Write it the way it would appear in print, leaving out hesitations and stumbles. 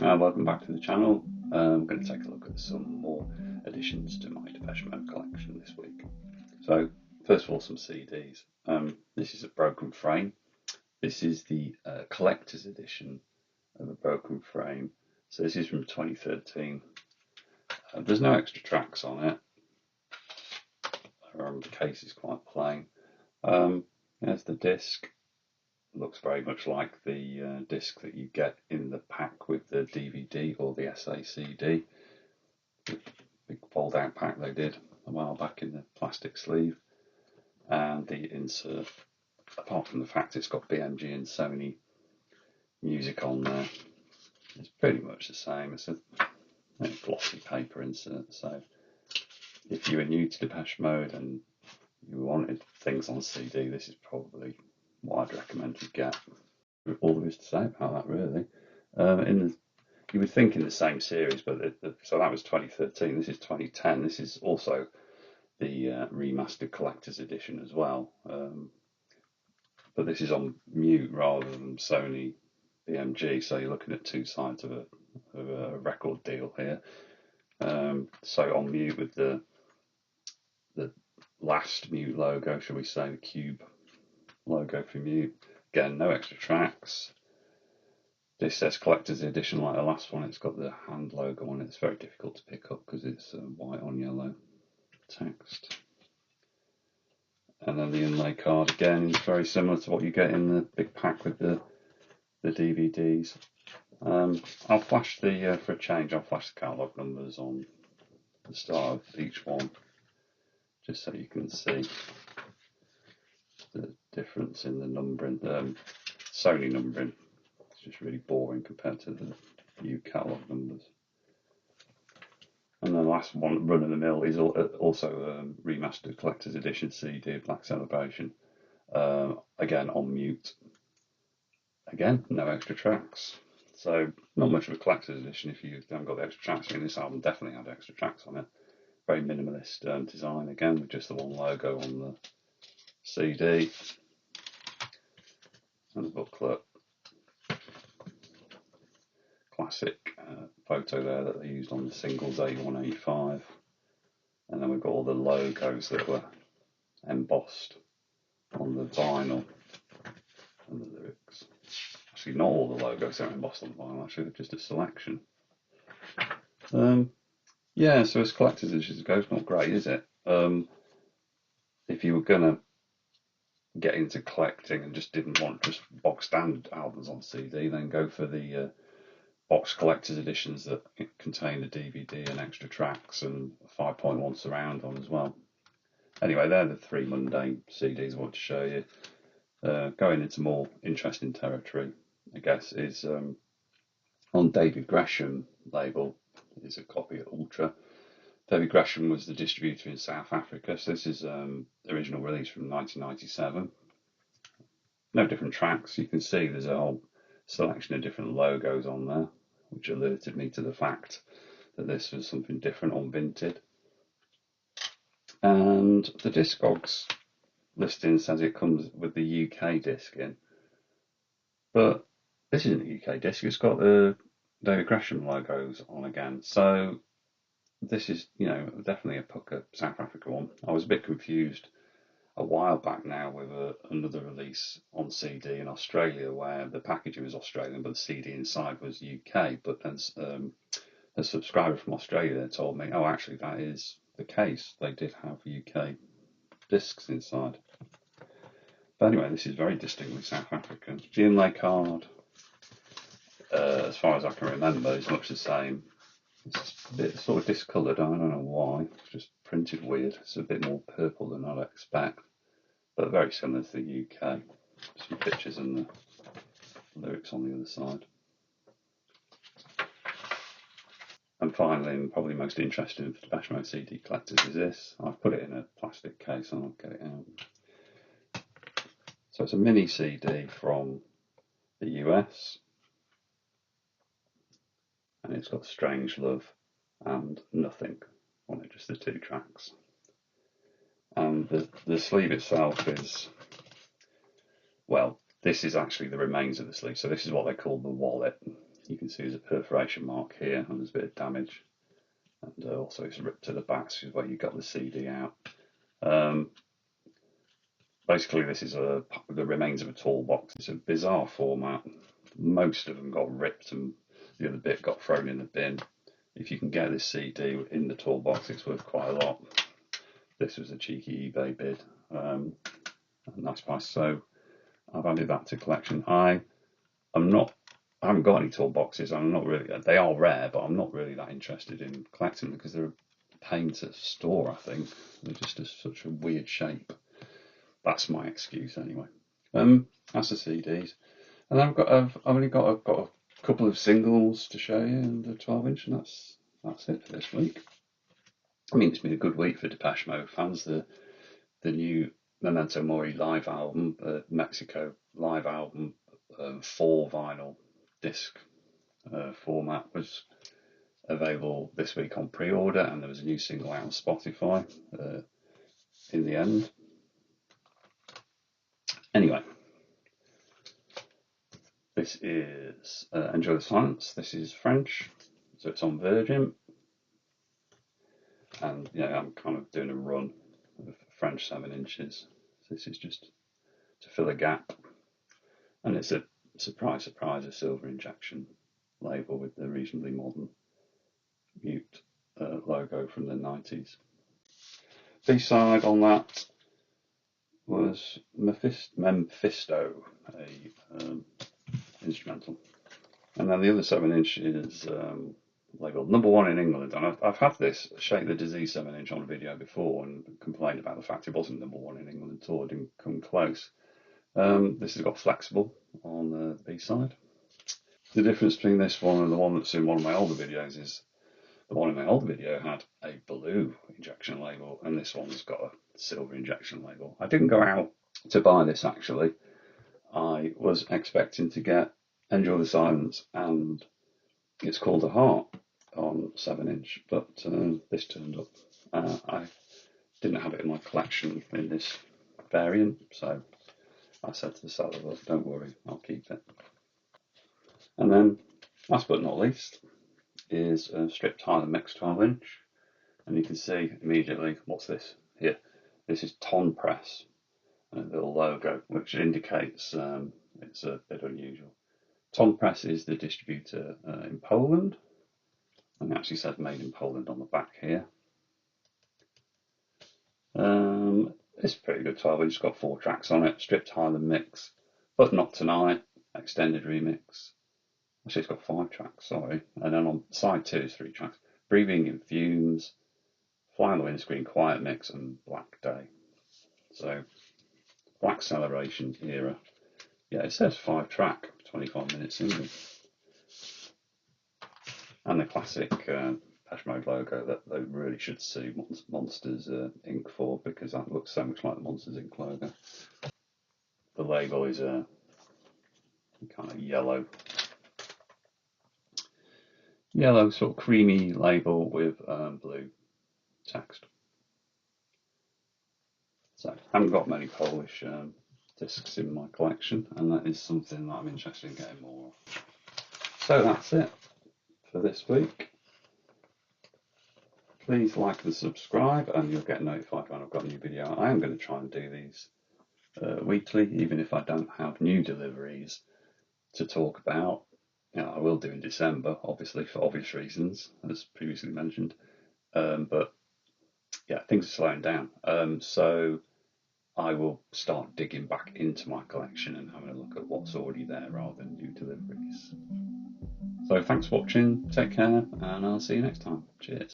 Welcome back to the channel. I'm going to take a look at some more additions to my Depeche Mode collection this week. So, first of all, some CDs. This is a Broken Frame. This is the collector's edition of a Broken Frame. So this is from 2013. There's no extra tracks on it. The case is quite plain. There's the disc. Looks very much like the disc that you get in the pack with the DVD or the SACD. Big fold out pack they did a while back in the plastic sleeve. And the insert, apart from the fact it's got BMG and Sony music on there, it's pretty much the same. It's a glossy paper insert. So if you were new to Depeche Mode and you wanted things on CD, this is probably what I'd recommend you get. All there is to say about that, really. You would think in the same series, but so that was 2013. This is 2010. This is also the remastered collector's edition as well, but this is on mute rather than Sony BMG. So you're looking at two sides of a record deal here. So on mute with the last mute logo, shall we say, the cube logo for mute. Again, no extra tracks. This says collector's edition like the last one. It's got the hand logo on it. It's very difficult to pick up because it's white on yellow text. And then the inlay card again is very similar to what you get in the big pack with the DVDs. I'll flash for a change, I'll flash the catalogue numbers on the start of each one, just so you can see the difference in the numbering. Sony numbering, it's just really boring compared to the new catalogue numbers. And the last one, run of the mill, is also a remastered collector's edition CD, Black Celebration. Again on mute. Again, no extra tracks. So not much of a collector's edition if you haven't got the extra tracks. I mean, this album definitely had extra tracks on it. Very minimalist design again, with just the one logo on the CD. And the booklet. Classic photo there that they used on the singles 81, 85. And then we've got all the logos that were embossed on the vinyl and the lyrics. Actually, not all the logos are embossed on the vinyl, actually, they're just a selection. Yeah, so as collector's editions go, it's not great, is it? If you were going to get into collecting and just didn't want just box standard albums on CD, then go for the box collector's editions that contain the DVD and extra tracks and 5.1 surround on as well. Anyway, they're the three mundane CDs I want to show you. Going into more interesting territory, I guess, is on David Gresham label is a copy of Ultra. David Gresham was the distributor in South Africa, so this is the original release from 1997. No different tracks. You can see there's a whole selection of different logos on there, which alerted me to the fact that this was something different on Vinted. And the Discogs listing says it comes with the UK disc in, but this isn't a UK disc. It's got the David Gresham logos on again. So this is, definitely a pucker South Africa one. I was a bit confused a while back now with another release on CD in Australia where the packaging was Australian but the CD inside was UK. But as a subscriber from Australia told me, oh, actually that is the case. They did have UK discs inside. But anyway, this is very distinctly South African. The inlay card, as far as I can remember, is much the same. It's a bit sort of discoloured, I don't know why. It's just printed weird. It's a bit more purple than I'd expect, but very similar to the UK. Some pictures and the lyrics on the other side. And finally, and probably most interesting for Depeche Mode CD collectors, is this. I've put it in a plastic case and I'll get it out. So it's a mini CD from the US. And it's got Strange Love and Nothing on it, just the two tracks. And the sleeve itself is, well, this is actually the remains of the sleeve. So this is what they call the wallet. You can see there's a perforation mark here and there's a bit of damage, and also it's ripped to the back, which is where you got the CD out. Basically, this is the remains of a toolbox. It's a bizarre format. Most of them got ripped and the other bit got thrown in the bin. If you can get this CD in the toolbox, it's worth quite a lot. This was a cheeky eBay bid, a nice price. So I've added that to collection. I haven't got any toolboxes. I'm not really. They are rare, but I'm not really that interested in collecting them because they're a pain to store. I think they're just such a weird shape. That's my excuse anyway. That's the CDs, and then I've only got a couple of singles to show you, and the 12-inch, and that's it for this week. I mean, it's been a good week for Depeche Mode fans. The new Memento Mori live album, Mexico live album, 4 vinyl disc format was available this week on pre-order, and there was a new single out on Spotify in the end. Anyway, this is Enjoy the Silence. This is French, so it's on Virgin. And I'm kind of doing a run of French 7-inches. So this is just to fill a gap. And it's a surprise, a silver injection label with the reasonably modern mute logo from the 90s. B-side on that was Mephisto, a instrumental. And then the other 7-inch is labelled #1 in England. And I've had this Shake the Disease 7-inch on a video before and complained about the fact it wasn't #1 in England at all. It didn't come close. This has got flexible on the B-side. The difference between this one and the one that's in one of my older videos is the one in my older video had a blue injection label, and this one's got a silver injection label. I didn't go out to buy this actually. I was expecting to get Enjoy the Silence and It's Called a Heart on 7-inch, but this turned up. I didn't have it in my collection in this variant, so I said to the seller, "Look, don't worry, I'll keep it." And then, last but not least, is a Strip Tyler Mix 12-inch, and you can see immediately what's this here. This is Ton Press, a little logo, which indicates it's a bit unusual. Ton Press is the distributor in Poland, and it actually says made in Poland on the back here. It's a pretty good 12-inch. It's got 4 tracks on it. Strip Tyler Mix, But Not Tonight, extended remix. Actually, it's got 5 tracks, sorry. And then on side 2 is 3 tracks. Breathing in Fumes, Fly on the Windscreen, Quiet Mix, and Black Day. So, Black Acceleration era. Yeah, it says 5-track, 25-minute single. And the classic Depeche Mode logo that they really should sue Monsters Inc. for, because that looks so much like the Monsters Inc. logo. The label is a kind of yellow sort of creamy label with blue text. So I haven't got many Polish discs in my collection, and that is something that I'm interested in getting more of. So that's it for this week. Please like and subscribe, and you'll get notified when I've got a new video. I am going to try and do these weekly, even if I don't have new deliveries to talk about. I will do in December, obviously, for obvious reasons, as previously mentioned. But yeah, things are slowing down. So I will start digging back into my collection and having a look at what's already there rather than new deliveries. So thanks for watching, take care, and I'll see you next time. Cheers.